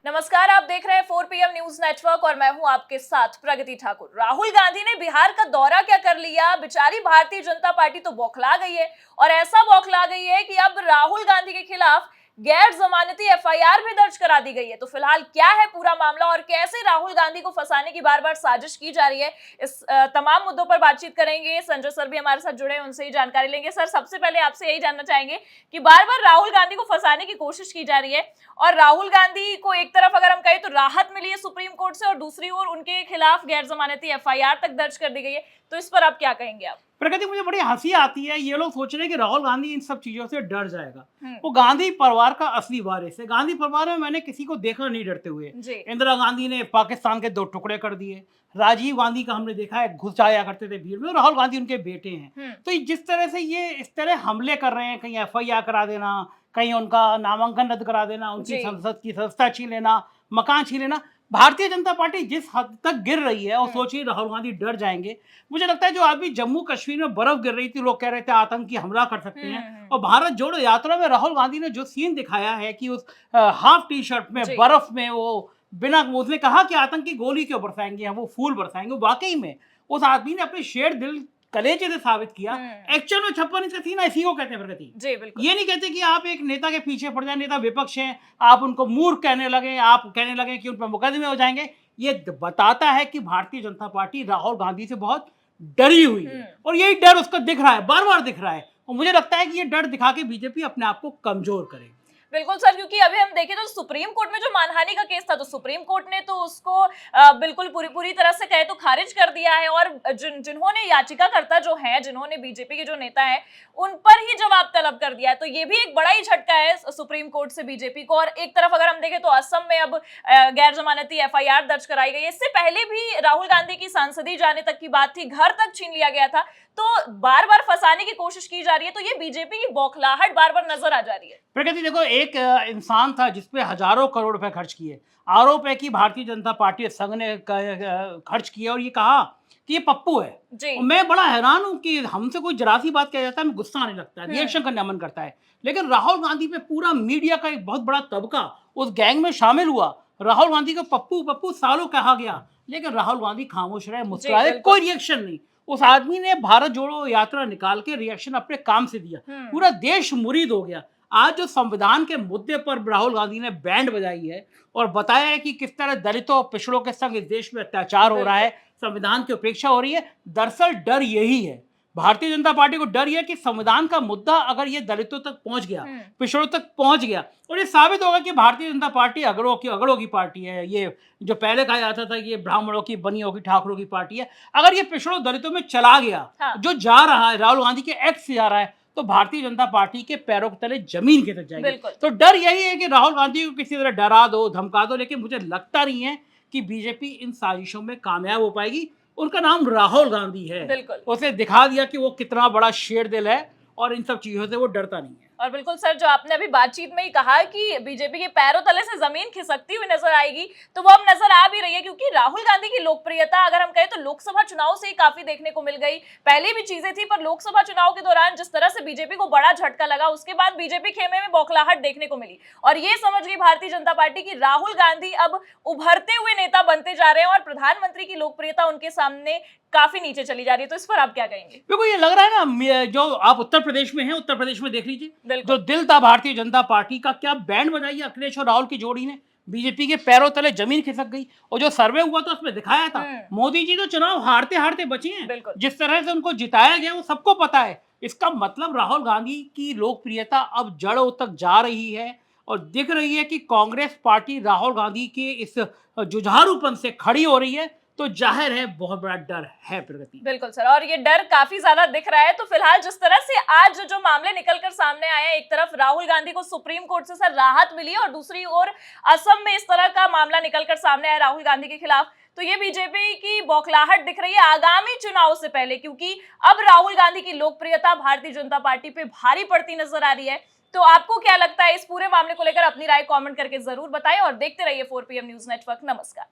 नमस्कार, आप देख रहे हैं 4 PM न्यूज नेटवर्क और मैं हूं आपके साथ प्रगति ठाकुर। राहुल गांधी ने बिहार का दौरा क्या कर लिया, बेचारी भारतीय जनता पार्टी तो बौखला गई है और ऐसा बौखला गई है कि अब राहुल गांधी के खिलाफ गैर जमानती FIR भी दर्ज करा दी गई है। तो फिलहाल क्या है पूरा मामला और कैसे राहुल गांधी को फंसाने की बार बार साजिश की जा रही है, इस तमाम मुद्दों पर बातचीत करेंगे। संजय सर भी हमारे साथ जुड़े हैं, उनसे ही जानकारी लेंगे। सर, सबसे पहले आपसे यही जानना चाहेंगे कि बार बार राहुल गांधी को फंसाने की कोशिश की जा रही है और राहुल गांधी को एक तरफ अगर हम कहें तो राहत मिली है सुप्रीम कोर्ट से और दूसरी ओर उनके खिलाफ गैर जमानती FIR तक दर्ज कर दी गई है, तो इस पर आप क्या कहेंगे? आप प्रगति, मुझे बड़ी हंसी आती है। ये लोग सोच रहे हैं कि राहुल गांधी इन सब चीजों से डर जाएगा। वो गांधी परिवार का असली वारिस है। गांधी परिवार में मैंने किसी को देखा नहीं डरते हुए। इंदिरा गांधी ने पाकिस्तान के 2 टुकड़े कर दिए। राजीव गांधी का हमने देखा है, घुस जाया करते थे भीड़ में। राहुल गांधी उनके बेटे हैं। तो जिस तरह से ये इस तरह हमले कर रहे हैं, कहीं FIR करा देना, कहीं उनका नामांकन रद्द करा देना, उनकी संसद की सदस्यता छीन लेना, मकान छीन लेना, भारतीय जनता पार्टी जिस हद तक गिर रही है और सोचिए राहुल गांधी डर जाएंगे। मुझे लगता है जो अभी जम्मू कश्मीर में बर्फ गिर रही थी, लोग कह रहे थे आतंकी हमला कर सकते हैं, और भारत जोड़ो यात्रा में राहुल गांधी ने जो सीन दिखाया है कि उस हाफ टी शर्ट में बर्फ में वो बिना, उसने कहा कि आतंकी गोली क्यों बरसाएंगे, हम वो फूल बरसाएंगे। वाकई में उस आदमी ने अपने शेर दिल कलेजे से साबित किया। एक्चुअल में 56 इंच का सीना इसी को कहते हैं प्रगति। जी बिल्कुल। ये नहीं कहते कि आप एक नेता के पीछे पड़ जाए, नेता विपक्ष है, आप उनको मूर्ख कहने लगे, आप कहने लगे कि उन पर मुकदमे हो जाएंगे। ये बताता है कि भारतीय जनता पार्टी राहुल गांधी से बहुत डरी हुई है और यही डर उसको दिख रहा है, बार बार दिख रहा है। और मुझे लगता है कि ये डर दिखा के बीजेपी अपने आप को कमजोर करेगी। बिल्कुल सर, क्योंकि अभी हम देखें तो सुप्रीम कोर्ट में जो मानहानि का केस था, तो सुप्रीम कोर्ट ने तो उसको बिल्कुल पूरी तरह से कहे तो खारिज कर दिया है और जिन्होंने याचिकाकर्ता जो है, जिन्होंने बीजेपी के जो नेता है, उन पर ही जवाब तलब कर दिया है। तो ये भी एक बड़ा ही झटका है सुप्रीम कोर्ट से बीजेपी को। और एक तरफ अगर हम देखें तो असम में अब गैर जमानती FIR दर्ज कराई गई है। इससे पहले भी राहुल गांधी की सांसदी जाने तक की बात थी, घर तक छीन लिया गया था। तो बार बार फंसाने की कोशिश की जा रही है, तो ये बीजेपी की बौखलाहट बार बार नजर आ जा रही है। प्रगति देखो, एक इंसान था जिसपे हजारों करोड़ रुपए खर्च किए। आरोप है कि भारतीय जनता पार्टी संघ ने खर्च किया और ये कहा कि ये पप्पू है। और मैं बड़ा हैरान हूं कि हमसे कोई जरा सी बात कह जाता है, हमें गुस्सा आने लगता है, रिएक्शन करने मन करता है। लेकिन राहुल गांधी पे पूरा मीडिया का एक बहुत बड़ा तबका उस गैंग में शामिल हुआ। राहुल गांधी को पप्पू पप्पू सालों कहा गया, लेकिन राहुल गांधी खामोश रहे, मुस्कुराए, कोई रिएक्शन नहीं। उस आदमी ने भारत जोड़ो यात्रा निकाल के रिएक्शन अपने काम से दिया। पूरा देश मुरीद हो गया। आज जो संविधान के मुद्दे पर राहुल गांधी ने बैंड बजाई है और बताया है कि किस तरह दलितों और पिछड़ों के संग इस देश में अत्याचार हो रहा है, संविधान की उपेक्षा हो रही है, दरअसल डर यही है। भारतीय जनता पार्टी को डर यह कि संविधान का मुद्दा अगर ये दलितों तक पहुंच गया, पिछड़ों तक पहुंच गया, और ये साबित होगा कि भारतीय जनता पार्टी अगड़ों की पार्टी है। ये जो पहले कहा जाता था कि ये ब्राह्मणों की, बनियों की, ठाकुरों की पार्टी है, अगर ये पिछड़ों दलितों में चला गया, जो जा रहा है राहुल गांधी के एक्ट से जा रहा है, तो भारतीय जनता पार्टी के पैरों के तले जमीन खिसक जाएगी। तो डर यही है कि राहुल गांधी को किसी तरह डरा दो, धमका दो, लेकिन मुझे लगता नहीं है कि बीजेपी इन साजिशों में कामयाब हो पाएगी। उनका नाम राहुल गांधी है, उसे दिखा दिया कि वो कितना बड़ा शेर दिल है और इन सब चीजों से वो डरता नहीं है। और बिल्कुल सर, जो आपने अभी बातचीत में ही कहा कि बीजेपी के पैरों तले से जमीन खिसकती हुई नजर आएगी, तो वो अब नजर आ भी रही है। क्योंकि राहुल गांधी की लोकप्रियता अगर हम कहें तो लोकसभा चुनाव से ही काफी देखने को मिल गई। पहले भी चीजें थी, पर लोकसभा चुनाव के दौरान जिस तरह से बीजेपी को बड़ा झटका लगा, उसके बाद बीजेपी खेमे में बौखलाहट देखने को मिली और ये समझ गई भारतीय जनता पार्टी की राहुल गांधी अब उभरते हुए नेता बनते जा रहे हैं और प्रधानमंत्री की लोकप्रियता उनके सामने काफी नीचे चली जा रही है। तो इस पर आप क्या कहेंगे? देखो, ये लग रहा है ना, जो आप उत्तर प्रदेश में हैं, उत्तर प्रदेश में देख लीजिए, जो दिल था भारतीय जनता पार्टी का, क्या बैंड बजाई है अखिलेश और राहुल की जोड़ी ने। बीजेपी के पैरों तले जमीन खिसक गई। और जो सर्वे हुआ था उसमें दिखाया था मोदी जी तो चुनाव हारते हारते बचे हैं। जिस तरह से उनको जिताया गया वो सबको पता है। इसका मतलब राहुल गांधी की लोकप्रियता अब जड़ों तक जा रही है और दिख रही है कि कांग्रेस पार्टी राहुल गांधी के इस जुझारूपन से खड़ी हो रही है। तो जाहिर है बहुत बड़ा डर है प्रगति। बिल्कुल सर, और ये डर काफी ज्यादा दिख रहा है। तो फिलहाल जिस तरह से आज जो मामले निकलकर सामने आए हैं, एक तरफ राहुल गांधी को सुप्रीम कोर्ट से सर राहत मिली और दूसरी ओर असम में इस तरह का मामला निकलकर सामने आया राहुल गांधी के खिलाफ, तो ये बीजेपी की बौखलाहट दिख रही है आगामी चुनाव से पहले। क्योंकि अब राहुल गांधी की लोकप्रियता भारतीय जनता पार्टी पे भारी पड़ती नजर आ रही है। तो आपको क्या लगता है इस पूरे मामले को लेकर? अपनी राय कमेंट करके जरूर बताएं और देखते रहिए 4 PM न्यूज नेटवर्क। नमस्कार।